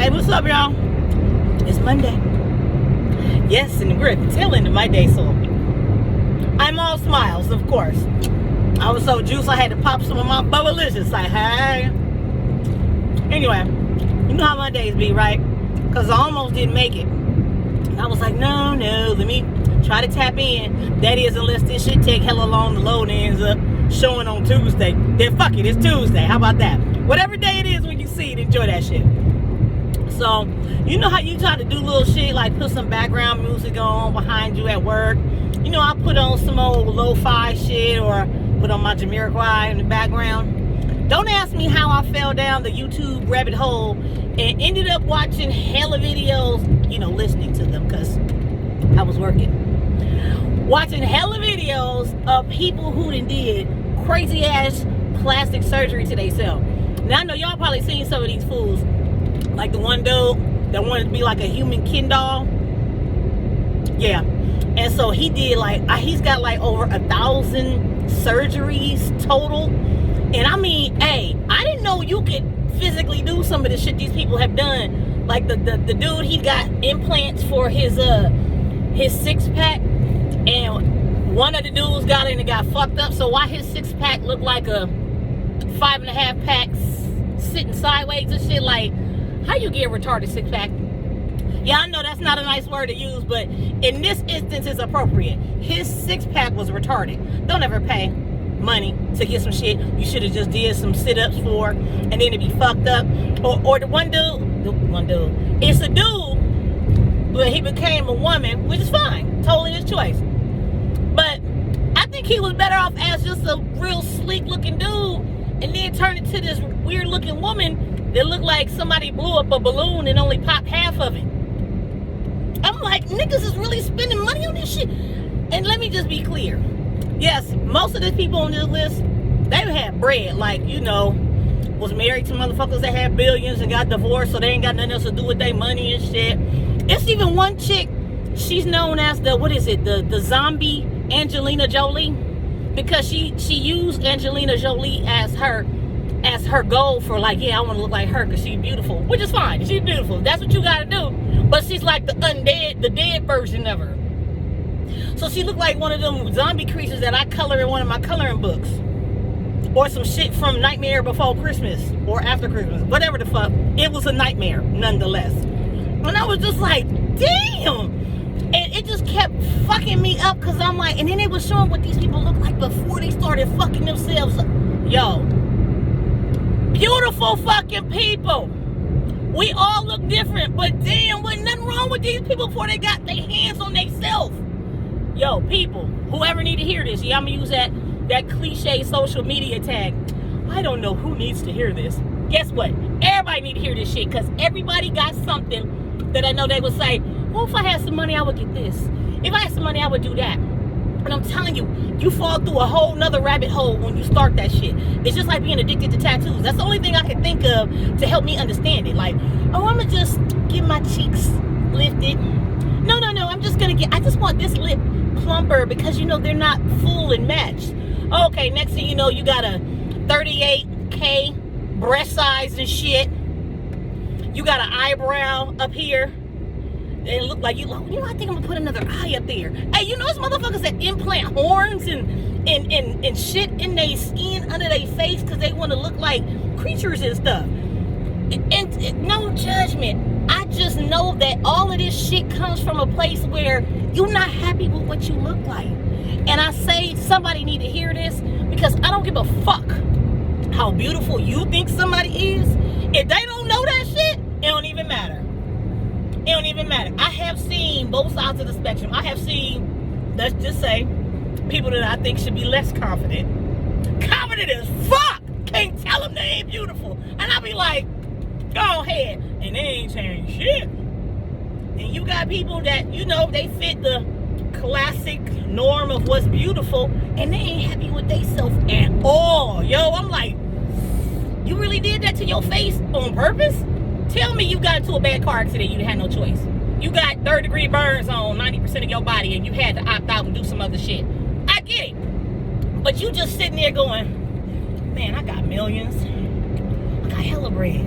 Hey, what's up, y'all? It's Monday. Yes, and we're at the tail end of my day, so I'm all smiles, of course. I was so juiced, I had to pop some of my Blayze-Blaise. Like, hey. Anyway, you know how Mondays be, right? Because I almost didn't make it. I was like, no, let me try to tap in. That is, unless this shit take hella long to load and ends up showing on Tuesday. Then fuck it, it's Tuesday. How about that? Whatever day it is when you see it, enjoy that shit. So, you know how you try to do little shit, like put some background music on behind you at work. You know, I put on some old lo-fi shit or put on my Jamiroquai in the background. Don't ask me how I fell down the YouTube rabbit hole and ended up watching hella videos, you know, listening to them because I was working. Watching hella videos of people who did crazy ass plastic surgery to themselves. Now I know y'all probably seen some of these fools, like the one dude that wanted to be like a human Ken doll. Yeah, and so he did like he's got like over 1,000 surgeries total. And I mean, hey, I didn't know you could physically do some of the shit these people have done. Like the dude, he got implants for his 6-pack, and one of the dudes got in and got fucked up. So why his 6-pack looked like a 5.5-pack sitting sideways and shit? Like, how you get a retarded 6-pack? Yeah, I know that's not a nice word to use, but in this instance, it's appropriate. His 6-pack was retarded. Don't ever pay money to get some shit you should have just did some sit-ups for, and then it be fucked up. Or the one dude, it's a dude, but he became a woman, which is fine, totally his choice. But I think he was better off as just a real sleek looking dude, and then turned into this weird looking woman that looked like somebody blew up a balloon and only popped half of it. I'm like, niggas is really spending money on this shit. And let me just be clear. Yes, most of the people on this list, they had bread. Like, you know, was married to motherfuckers that had billions and got divorced, so they ain't got nothing else to do with their money and shit. It's even one chick, she's known as the zombie Angelina Jolie, because she used Angelina Jolie as her goal for, like, yeah, I want to look like her because she's beautiful, which is fine. She's beautiful. That's what you got to do. But she's like the dead version of her. So she looked like one of them zombie creatures that I color in one of my coloring books. Or some shit from Nightmare Before Christmas or After Christmas. Whatever the fuck. It was a nightmare, nonetheless. And I was just like, damn. And it just kept fucking me up because I'm like, and then it was showing what these people look like before they started fucking themselves up. Yo. Beautiful fucking people. We all look different, but damn, wasn't nothing wrong with these people before they got their hands on themselves. Yo, people, whoever need to hear this, yeah, I'm gonna use that cliche social media tag. I don't know who needs to hear this. Guess what? Everybody need to hear this shit, because everybody got something that I know they would say, well, if I had some money, I would get this. If I had some money, I would do that. And I'm telling you, you fall through a whole nother rabbit hole when you start that shit. It's just like being addicted to tattoos. That's the only thing I can think of to help me understand it. Like, oh, I'm gonna just get my cheeks lifted. No, I just want this lip plumper because, you know, they're not full and matched. Okay, next thing you know, you got a 38K breast size and shit. You got an eyebrow up here. And look like you know, I think I'm gonna put another eye up there. Hey, you know, those motherfuckers that implant horns and shit in their skin under their face because they want to look like creatures and stuff. And no judgment. I just know that all of this shit comes from a place where you're not happy with what you look like. And I say somebody need to hear this because I don't give a fuck how beautiful you think somebody is. If they don't know that shit, it don't even matter. It don't even matter. I have seen both sides of the spectrum. I have seen, let's just say, people that I think should be less confident. Confident as fuck! Can't tell them they ain't beautiful. And I be like, go ahead. And they ain't saying shit. And you got people that, you know, they fit the classic norm of what's beautiful, and they ain't happy with themselves at all. Yo, I'm like, you really did that to your face on purpose? Tell me you got into a bad car accident, you had no choice. You got 3rd-degree burns on 90% of your body and you had to opt out and do some other shit. I get it. But you just sitting there going, man, I got millions. I got hella bread.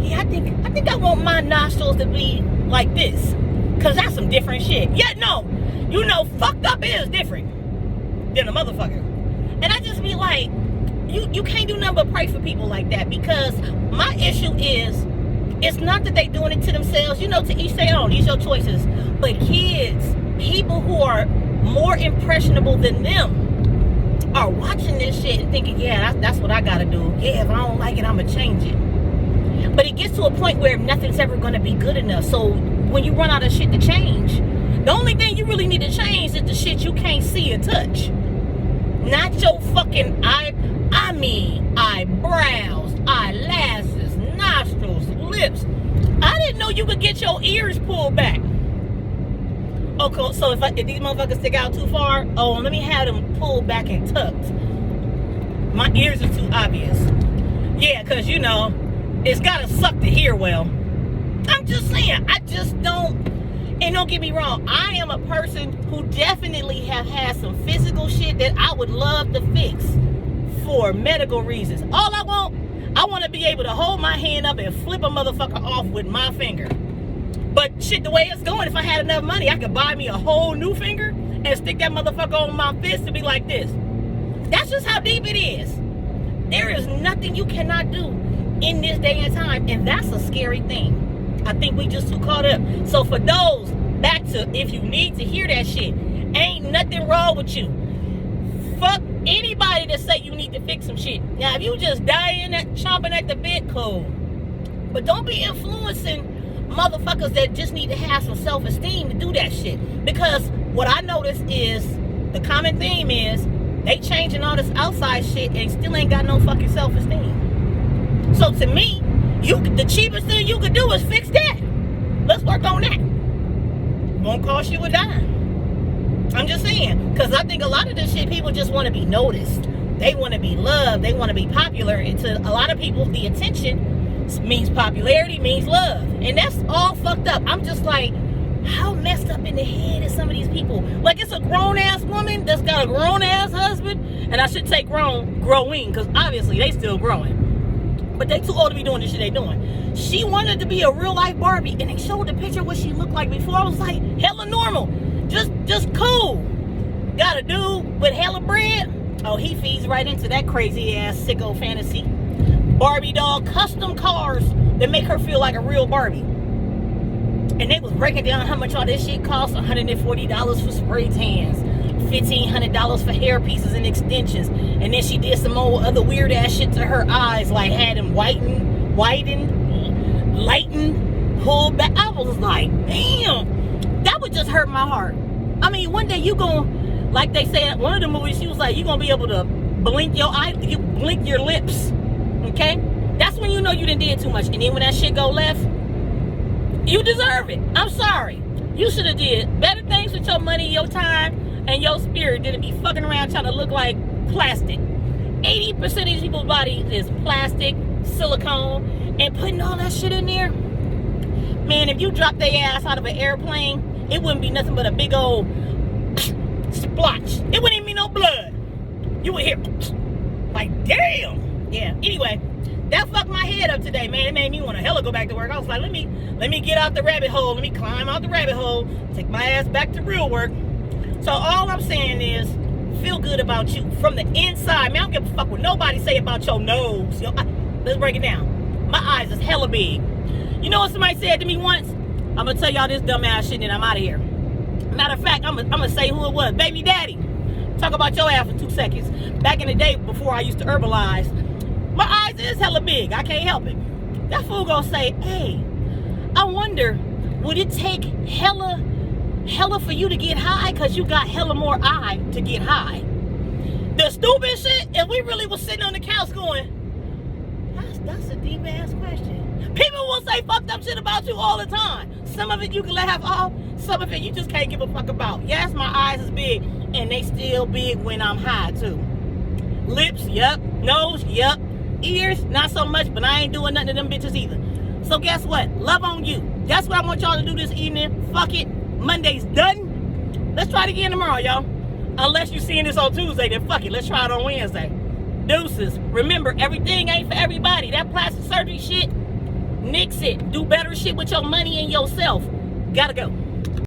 Yeah, I think I want my nostrils to be like this. Cause that's some different shit. Yeah, no. You know, fucked up is different than a motherfucker. And I just be like, you can't do nothing but pray for people like that. Because my issue is, it's not that they doing it to themselves. You know, to each their own. These your choices. But kids, people who are more impressionable than them, are watching this shit and thinking, yeah, that's what I gotta do. Yeah, if I don't like it, I'ma change it. But it gets to a point where nothing's ever gonna be good enough. So when you run out of shit to change, the only thing you really need to change is the shit you can't see or touch. Not your fucking eyebrows, eyelashes, nostrils, lips. I didn't know you could get your ears pulled back. Okay, so if these motherfuckers stick out too far, let me have them pulled back and tucked. My ears are too obvious. Yeah, because, you know, it's got to suck to hear well. I'm just saying, I just don't, and don't get me wrong, I am a person who definitely have had some physical shit that I would love to fix for medical reasons. All I want to be able to hold my hand up and flip a motherfucker off with my finger. But shit, the way it's going, if I had enough money, I could buy me a whole new finger and stick that motherfucker on my fist to be like this. That's just how deep it is. There is nothing you cannot do in this day and time, and that's a scary thing. I think we just too caught up. So for those, back to, if you need to hear that shit, ain't nothing wrong with you. Fuck anybody that say you need to fix some shit. Now, if you just dying at chomping at the bit, cool. But don't be influencing motherfuckers that just need to have some self-esteem to do that shit. Because what I notice is, the common theme is, they changing all this outside shit and still ain't got no fucking self-esteem. So to me, the cheapest thing you could do is fix that. Let's work on that. Won't cost you a dime. I'm just saying, because I think a lot of this shit, people just want to be noticed. They want to be loved. They want to be popular. And to a lot of people, the attention means popularity, means love. And that's all fucked up. I'm just like, how messed up in the head is some of these people? Like, it's a grown-ass woman that's got a grown-ass husband. And I should take growing, because obviously they still growing. But they too old to be doing the shit they doing. She wanted to be a real-life Barbie, and they showed the picture of what she looked like before. I was like, hella normal. Just cool. Got a dude with hella bread. Oh, he feeds right into that crazy-ass sicko fantasy. Barbie doll, custom cars that make her feel like a real Barbie. And they was breaking down how much all this shit costs. $140 for spray tans, $1,500 for hair pieces and extensions. And then she did some old other weird ass shit to her eyes, like had them lighten, pulled back. I was like, damn, that would just hurt my heart. I mean, one day you gon', like they say in one of the movies, she was like, you gonna be able to blink your eye, you blink your lips. Okay? That's when you know you done did too much. And then when that shit go left, you deserve it. I'm sorry. You should have did better things with your money, your time, and your spirit than to be fucking around trying to look like plastic. 80% of these people's bodies is plastic, silicone, and putting all that shit in there. Man, if you dropped their ass out of an airplane, it wouldn't be nothing but a big old splotch. It wouldn't even be no blood. You would hear like, damn. Yeah, anyway, that fucked my head up today, man. It made me want to hella go back to work. I was like, let me get out the rabbit hole. Let me climb out the rabbit hole. Take my ass back to real work. So all I'm saying is, feel good about you from the inside. Man, I don't give a fuck what nobody say about your nose. Let's break it down. My eyes is hella big. You know what somebody said to me once? I'm going to tell y'all this dumb ass shit and I'm out of here. Matter of fact, I'm going to say who it was. Baby daddy. Talk about your ass for 2 seconds. Back in the day, before I used to herbalize, my eyes is hella big. I can't help it. That fool gonna say, hey, I wonder, would it take hella for you to get high? Because you got hella more eye to get high. The stupid shit, if we really was sitting on the couch going, that's a deep ass question. People will say fucked up shit about you all the time. Some of it you can laugh off. Some of it you just can't give a fuck about. Yes, my eyes is big, and they still big when I'm high too. Lips, yep. Nose, yep. Ears, not so much, but I ain't doing nothing to them bitches either. So guess what? Love on you. That's what I want y'all to do this evening. Fuck it. Monday's done. Let's try it again tomorrow, y'all. Unless you're seeing this on Tuesday, then fuck it. Let's try it on Wednesday. Deuces. Remember, everything ain't for everybody. That plastic surgery shit, nix, opposite, do better shit with your money and yourself, gotta go.